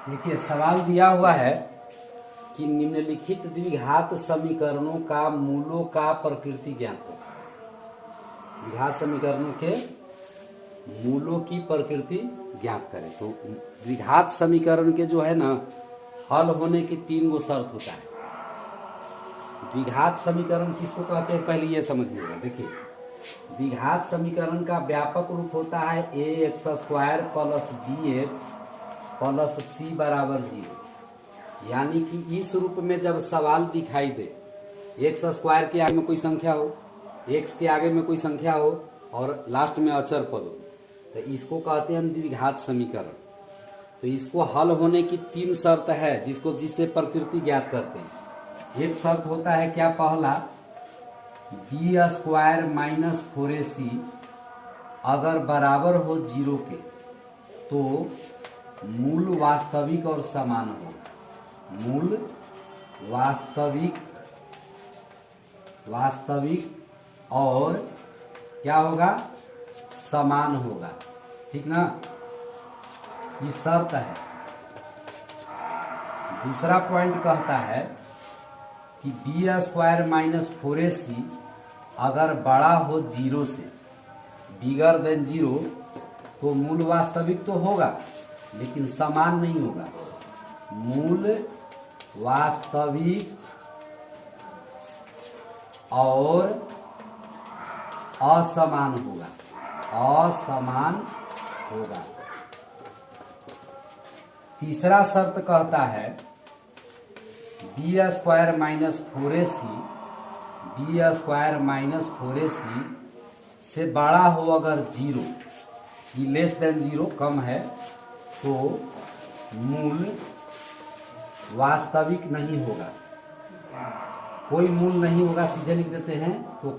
देखिए सवाल दिया हुआ है कि निम्नलिखित द्विघात समीकरणों का मूलों का प्रकृति ज्ञात हो। द्विघात समीकरणों के मूलों की प्रकृति ज्ञात करें। तो द्विघात समीकरण के जो है ना हल होने की 3 गो शर्त होता है। द्विघात समीकरण किसको कहते हैं पहले ये समझिएगा। देखिए द्विघात समीकरण का व्यापक रूप होता है ax² plus bx plus c बराबर 0। यानी कि इस रूप में जब सवाल दिखाई दे x² के आगे में कोई संख्या हो, x के आगे में कोई संख्या हो और लास्ट में अचर पद हो, तो इसको कहते हैं हम द्विघात समीकरण। तो इसको हल होने की 3 शर्त है जिससे प्रकृति ज्ञात करते हैं। एक शर्त होता है क्या, पहला b² माइनस 4ac अगर बराबर हो 0 के तो मूल वास्तविक और समान होगा। मूल वास्तविक और क्या होगा, समान होगा। ठीक ना, ये शर्त है। दूसरा पॉइंट कहता है कि b² माइनस 4ac अगर बड़ा हो 0 से, बिगर देन 0, तो मूल वास्तविक तो होगा लेकिन समान नहीं होगा। मूल वास्तविक और असमान होगा। तीसरा शर्त कहता है b² माइनस 4ac से बड़ा हो अगर 0, ये लेस देन 0 कम है, तो मूल वास्तविक नहीं होगा। कोई मूल नहीं होगा, सीधे लिख देते हैं। तो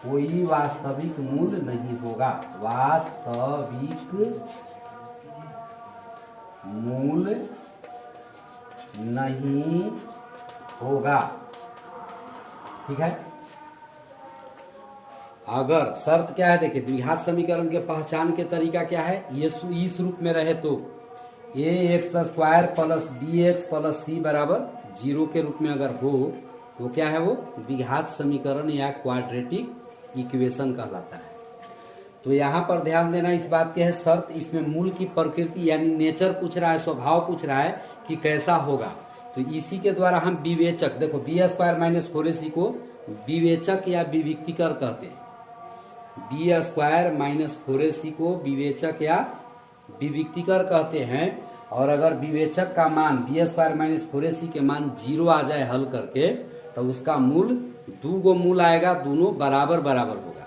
कोई वास्तविक मूल नहीं होगा। वास्तविक मूल नहीं होगा। ठीक है। अगर शर्त क्या है, देखिए द्विघात समीकरण के पहचान के तरीका क्या है, ये इस रूप में रहे तो ax² plus bx plus c बराबर 0 के रूप में अगर हो तो क्या है, वो द्विघात समीकरण या क्वाड्रेटिक इक्वेशन कहलाता है। तो यहाँ पर ध्यान देना इस बात की है, शर्त इसमें मूल की प्रकृति यानी नेचर पूछ रहा है, स्वभाव पूछ रहा है कि कैसा होगा। तो इसी के द्वारा हम विवेचक, देखो b² माइनस 4ac को विवेचक या विविक्तिकर कहते हैं। b² माइनस 4ac को विवेचक या विविक्तिकर कहते हैं। और अगर विवेचक का मान b² माइनस 4ac के मान 0 आ जाए हल करके, तो उसका मूल 2 गो मूल आएगा, दोनों बराबर होगा।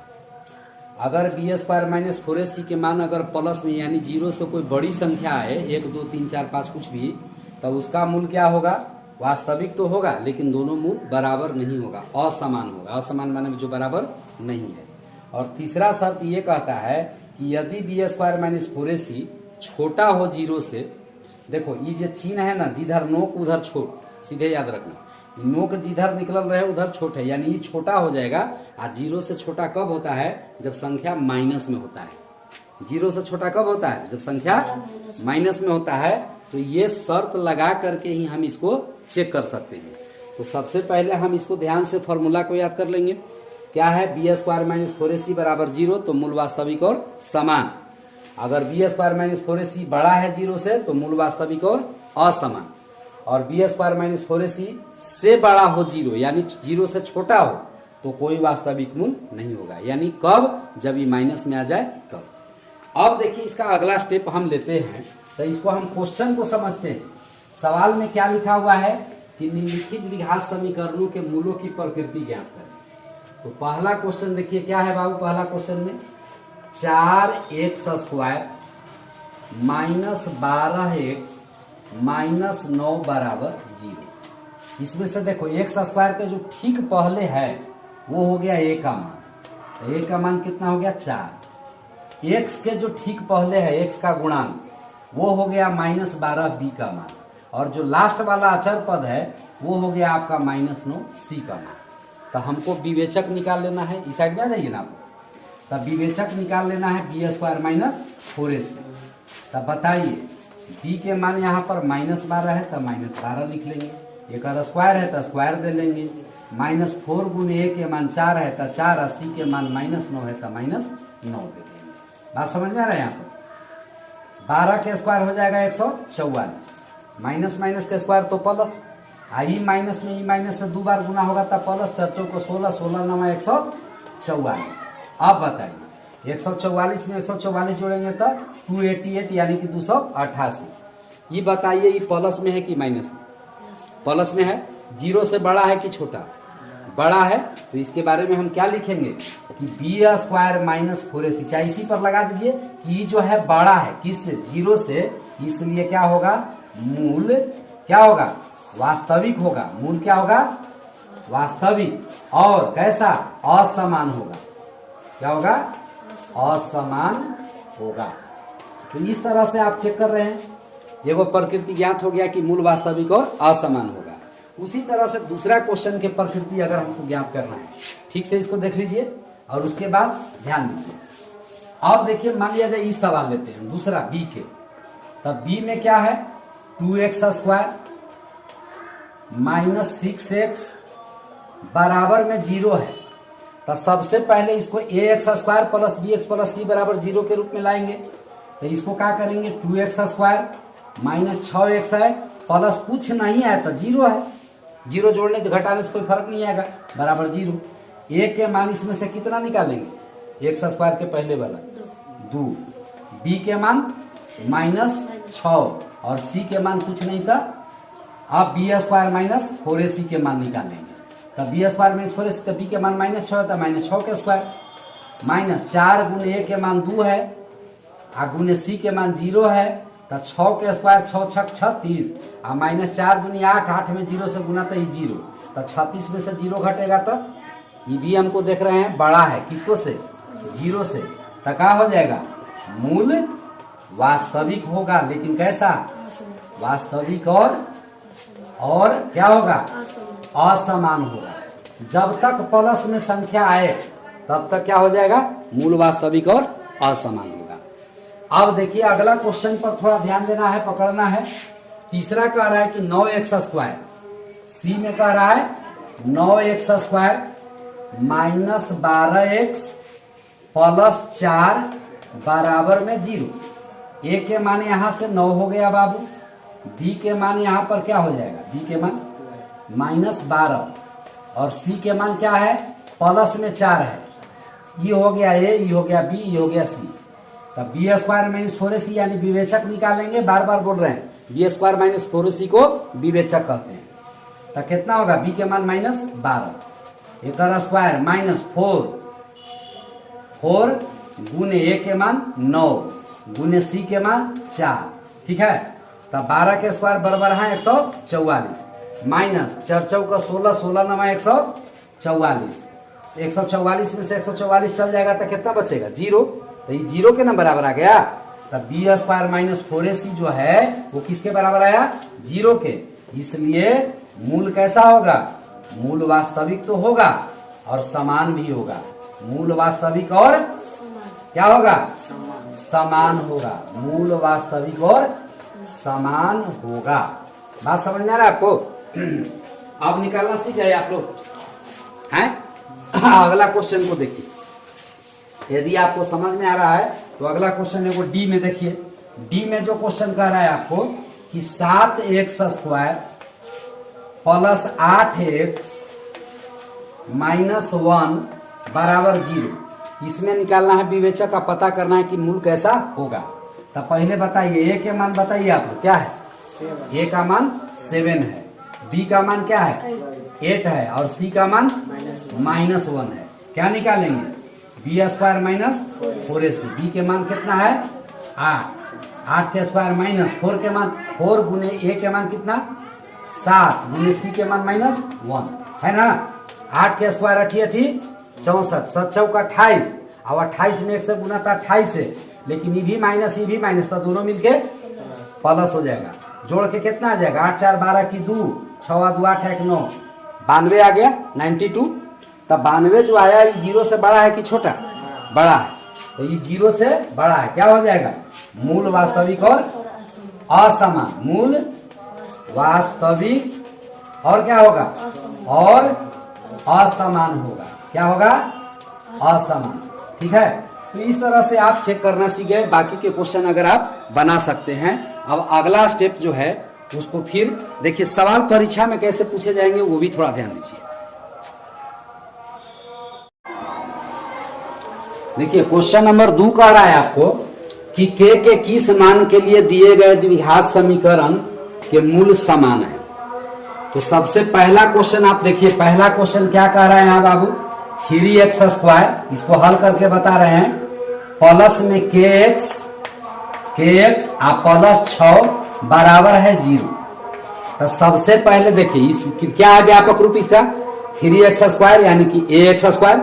अगर b² माइनस 4ac के मान अगर प्लस में यानी 0 से कोई बड़ी संख्या है, 1 2 3 4 5 कुछ भी, तब उसका मूल क्या होगा, वास्तविक तो होगा लेकिन दोनों मूल बराबर नहीं होगा, असमान होगा। असमान माने जो बराबर नहीं है। और तीसरा शर्त ये कहता है कि यदि b² माइनस 4ac छोटा हो 0 से, देखो ये जो चिन्ह है ना, जिधर नोक उधर छोट, सीधे याद रखना, नोक जिधर निकल रहे उधर छोट है, यानी ये छोटा हो जाएगा। और 0 से छोटा कब होता है, जब संख्या माइनस में होता है। 0 से छोटा कब होता है, जब संख्या माइनस में होता है। तो ये शर्त लगा करके ही हम इसको चेक कर सकते हैं। तो सबसे पहले हम इसको ध्यान से फॉर्मूला को याद कर लेंगे। क्या है, b² माइनस 4ac बराबर 0, तो मूल वास्तविक और समान। अगर b² माइनस 4ac बड़ा है 0 से, तो मूल वास्तविक और असमान। और b² माइनस 4ac से बड़ा हो 0 यानी 0 से छोटा हो, तो कोई वास्तविक मूल नहीं होगा। यानी कब, जब ये माइनस में आ जाए तब। अब देखिए इसका अगला स्टेप हम लेते हैं, तो इसको हम क्वेश्चन को समझते हैं। सवाल में क्या लिखा हुआ है कि निम्नलिखित द्विघात समीकरणों के मूलों की प्रकृति ज्ञात करें। तो पहला क्वेश्चन देखिए क्या है बाबू, पहला क्वेश्चन में 4x² माइनस 12x माइनस 9 बराबर 0। इसमें से देखो x² के जो ठीक पहले है वो हो गया a का मान, तो a का मान कितना हो गया 4। x के जो ठीक पहले है x का गुणांक वो हो गया माइनस 12 b का मान, और जो लास्ट वाला अचर पद है वो हो गया आपका माइनस 9 c का मान। तो हमको विवेचक निकाल लेना है, इस साइड में आ जाइए ना आपको। तब विवेचक निकाल लेना है b² माइनस 4ac। तब बताइए b के मान यहाँ पर -12 है तो -12 लिख लेंगे, एक और स्क्वायर है तो स्क्वायर दे लेंगे, -4 गुने a के मान 4 है तो 4 और c के मान -9 है तो -9 दे लेंगे। बात समझ में आ रहा है? यहाँ पर 12 के स्क्वायर हो जाएगा 144, माइनस माइनस के स्क्वायर तो प्लस, ई माइनस में ई माइनस से 2 बार गुना होगा तब प्लस, 4 को 16, 16 9 144। अब बताइए 144 में 144 जोड़ेंगे तो 288 यानी कि 288। ये बताइए ये प्लस में है कि माइनस में? प्लस में है। जीरो से बड़ा है कि छोटा? बड़ा है, तो इसके बारे में हम क्या लिखेंगे कि बी स्क्वायर माइनस 4ac, चाहे इसी पर लगा दीजिए कि जो है बड़ा है किससे? जीरो से, इसलिए क्या होगा? मूल क्या होगा? वास्तविक होगा। मूल क्या होगा? वास्तविक। और कैसा? असमान होगा। क्या होगा? असमान होगा। तो इस तरह से आप चेक कर रहे हैं, एगो प्रकृति ज्ञात हो गया कि मूल वास्तविक और असमान होगा। उसी तरह से दूसरा क्वेश्चन के प्रकृति अगर हमको ज्ञात करना है, ठीक से इसको देख लीजिए और उसके बाद ध्यान दीजिए। अब देखिए मान लिया जाए इस सवाल लेते हैं दूसरा बी के, तब बी में क्या है? 2x स्क्वायर माइनस 6x बराबर में 0 है। तो सबसे पहले इसको ax square plus bx plus c बराबर 0 के रूप में लाएंगे। तो इसको क्या करेंगे? 2x स्क्वायर माइनस 6x है प्लस कुछ नहीं है तो 0 है, 0 जोड़ने से घटाने से कोई फर्क नहीं आएगा, बराबर 0। a के मान इसमें से कितना निकालेंगे? x स्क्वायर के पहले वाला 2, b के मान माइनस 6 और c के मान कुछ नहीं था। अब बी स्क्वायर माइनस 4ac के मान निकालेंगे। तब बी स्क्वायर माइनस 4ac तो b के मान -6 होता है, -6 के स्क्वायर माइनस 4 गुने a के मान 2 है और गुने c के मान 0 है तो 6 के स्क्वायर 6 6 36 और -4 गुनी 8, 8 में 0 से गुना तो 0, तो 36 में से 0 घटेगा तो ये भी हमको देख रहे हैं बड़ा है किसको से? 0 से। तो क्या हो जाएगा? मूल वास्तविक होगा, लेकिन कैसा? वास्तविक और क्या होगा? असमान होगा। जब तक प्लस में संख्या आए तब तक क्या हो जाएगा? मूल वास्तविक और असमान होगा। अब देखिए अगला क्वेश्चन पर थोड़ा ध्यान देना है, पकड़ना है। तीसरा कह रहा है कि 9x स्क्वायर, सी में कह रहा है 9x square minus 12x plus 4 बराबर में 0। ए के मान यहां से 9 हो गया बाबू, बी के मान यहां पर क्या हो जाएगा? बी के मान -12 और सी के मान क्या है? प्लस में 4 है। ये हो गया ए, ये हो गया बी, ये हो गया सी। तब बी स्क्वायर माइनस 4ac यानी विवेचक निकालेंगे, बार बार बोल रहे हैं बी स्क्वायर माइनस 4ac को विवेचक कहते हैं। तो कितना होगा? बी के मान -12, एक स्क्वायर माइनस 4 गुने ए के मान 9 गुने सी के मान 4, ठीक है। तब 12 के स्क्वायर बराबर है 144 माइनस 4 चौका 16, 16 9 144, 144 में से 144 चल जाएगा तो कितना बचेगा? 0। तो ये 0 के ना बराबर आ गया। तब बी स्क्वायर माइनस 4ac जो है वो किसके बराबर आया? 0 के। इसलिए मूल कैसा होगा? मूल वास्तविक तो होगा और समान भी होगा। मूल वास्तविक और क्या होगा? समान होगा। मूल वास्तविक और समान होगा। बात समझ में आ रहा है आपको? अब निकालना सीख गए आप लोग हैं? अगला क्वेश्चन को देखिए, यदि आपको समझ में आ रहा है तो अगला क्वेश्चन है वो डी में देखिए। डी में जो क्वेश्चन कर रहा है आपको कि 7x square plus 8x minus 1 बराबर 0। इसमें निकालना है विवेचक का, पता करना है कि मूल कैसा होगा। तो पहले बताइए ए के मान बताइए आप लोग क्या है? ए का मान 7 है, बी का मान क्या है? 8 है और सी का मान -1 है। क्या निकालेंगे? B square minus 4ac। B के मान कितना है? 8 के स्क्वायर माइनस 4 के मान 4 गुने ए के मान कितना? 7 गुने सी के मान -1 है ना। 8 के स्क्वायर 8 64, 7 चौका 28 और 28 में 1 से गुना था 28 है, लेकिन ये भी माइनस तो दोनों मिलके प्लस हो जाएगा। जोड़ के कितना आ जाएगा? 8 4 12 की 2, 6 2 8 1 9, 92 आ गया 92। तब 92 जो आया ये 0 से बड़ा है कि छोटा? बड़ा है। तो ये 0 से बड़ा है, क्या हो जाएगा? मूल वास्तविक और असमान, मूल वास्तविक और क्या होगा, और असमान होगा। क्या होगा, असमान। ठीक है, तो इस तरह से आप चेक करना सीख गए। बाकी के क्वेश्चन अगर आप बना सकते हैं। अब अगला स्टेप जो है उसको फिर देखिए, सवाल परीक्षा में कैसे पूछे जाएंगे वो भी थोड़ा ध्यान दीजिए। देखिए क्वेश्चन नंबर 2 कह रहा है आपको कि के किस मान के लिए दिए गए द्विघात समीकरण के मूल समान है। तो सबसे पहला क्वेश्चन आप देखिए, पहला क्वेश्चन क्या कह रहा है यहाँ बाबू, 3x², इसको हल करके बता रहे हैं। प्लस में kx आप प्लस 6 बराबर है 0। तो सबसे पहले देखिए इस क्या है व्यापक रूप इसका, 3x² यानी कि ax²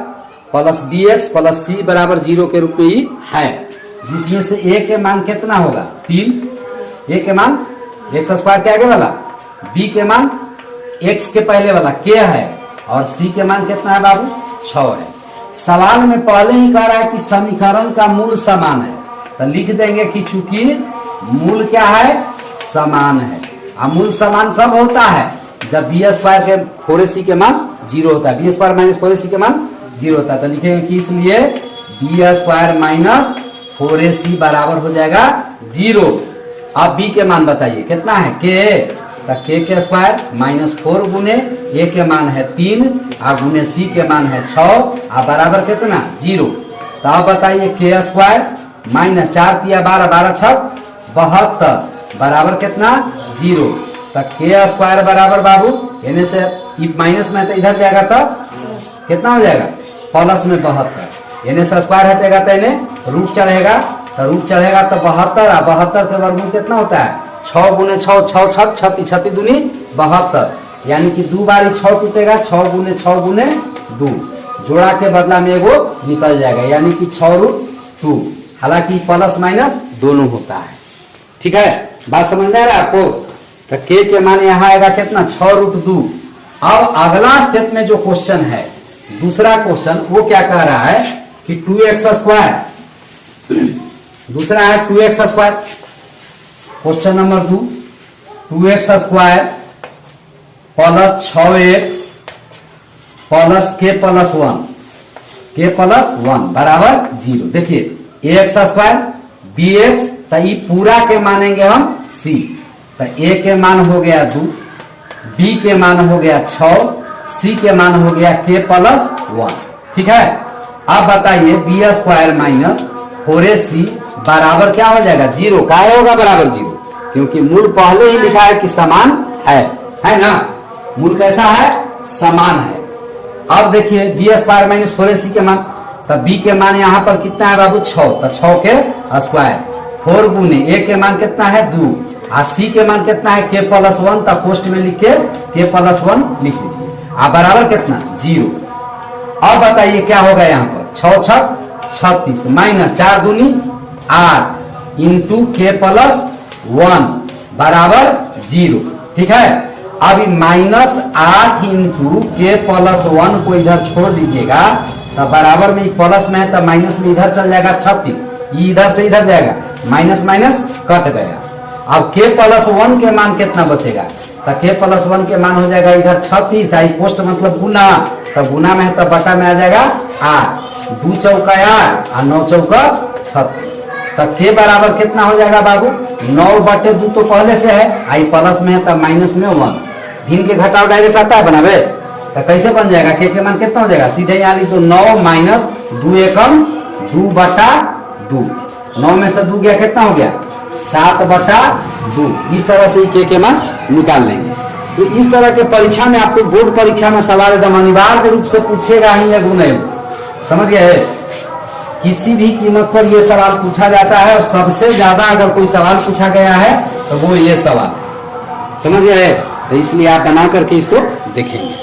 plus bx plus c बराबर 0 के रूप में ही है, जिसमें से a के मान कितना होगा 3, a के मान x² के आगे वाला, b के मान x के पहले वाला k है, और c के मान कितना है बाबू 6 है। सवाल में पहले ही कह रहा है कि समीकरण का मूल समान है, तो लिख देंगे कि चूंकि मूल क्या है, समान है। अब मूल समान कब होता है, जब b² के 4ac के मान 0 होता है, b² माइनस 4ac के मान 0 होता है। तो लिखेंगे कि इसलिए b² माइनस 4ac बराबर हो जाएगा 0। अब b के मान बताइए कितना है, k, तो k के स्क्वायर माइनस 4 गुने a के मान है 3 और गुने c के मान है 6 और बराबर कितना 0। तो अब बताइए k² माइनस 4 तिया 12, 12 छक 72 बराबर कितना 0। तो k² बराबर बाबू यानी से माइनस में तो इधर जाएगा तो कितना हो जाएगा, प्लस में 72, यानी से स्क्वायर हटेगा तो इन्हें रूट चढ़ेगा, तो रूट चढ़ेगा तो 72 और 72 के वर्गमूल कितना होता है 6 गुने 6, 6 छक 36, 36 दूनी 72, यानी कि 2 बारी 6 टूटेगा, 6 गुने 6 गुने 2, जोड़ा के बदला में एगो निकल जाएगा, यानी कि 6√2। हालांकि प्लस माइनस दोनों होता है। ठीक है, बात समझ में आ रहा है आपको। तो k के मान यहाँ आएगा कितना 6√2। अब अगला स्टेप में जो क्वेश्चन है, दूसरा क्वेश्चन, वो क्या कह रहा है कि 2x², दूसरा है 2x²। Question number 2, 2x² plus 6x plus k plus 1 बराबर 0। देखिए ax² bx, तो ये पूरा के मानेंगे हम c, तो a के मान हो गया 2, b के मान हो गया 6, c के मान हो गया k प्लस 1। ठीक है, अब बताइए b² माइनस 4ac बराबर क्या हो जाएगा 0। क्या होगा बराबर 0, क्योंकि मूल पहले ही लिखा है कि समान है ना, मूल कैसा है, समान है। अब देखिए b² माइनस 4ac के मान, तो b के मान यहाँ पर कितना है बाबू 6, तो 6 के स्क्वायर, 4 गुने a के मान कितना है 2 और c के मान कितना है k प्लस 1, तो पोस्ट में लिख के k प्लस 1 लिख लीजिए, अब बराबर कितना 0। अब बताइए क्या होगा यहाँ पर 6 छक 36 माइनस 4 दूनी 8 इंटू k प्लस 1 बराबर 0। ठीक है, अब -8 इंटू k प्लस 1 को इधर छोड़ दीजिएगा, तो बराबर में प्लस में है तो माइनस में इधर चल जाएगा 36, इधर से इधर जाएगा, माइनस माइनस कट गया। अब k प्लस 1 के मान कितना बचेगा, तो k प्लस 1 के मान हो जाएगा इधर 36, आई पोस्ट मतलब गुना, तो गुना में है तो बटा में आ जाएगा 8, 2 चौका 8 और 9 चौका 36, तो k बराबर कितना हो जाएगा बाबू 9/2 तो पहले से है, आई प्लस में है तो माइनस में 1, भिन्न के घटाव डायरेक्ट आता है बनावे, तो कैसे बन जाएगा k के मान कितना हो जाएगा, सीधे यहाँ लिख दो 9 माइनस 2 एकम 2/2, 9 में से 2 गया कितना हो गया 7/2। इस तरह से k के मान निकाल लेंगे। तो इस तरह के परीक्षा में आपको बोर्ड परीक्षा में सवाल एकदम अनिवार्य रूप से पूछेगा ही है गुणे, समझ गए, किसी भी कीमत पर यह सवाल पूछा जाता है, और सबसे ज्यादा अगर कोई सवाल पूछा गया है तो वो ये सवाल, समझ गए, तो इसलिए आप बना करके इसको देखेंगे।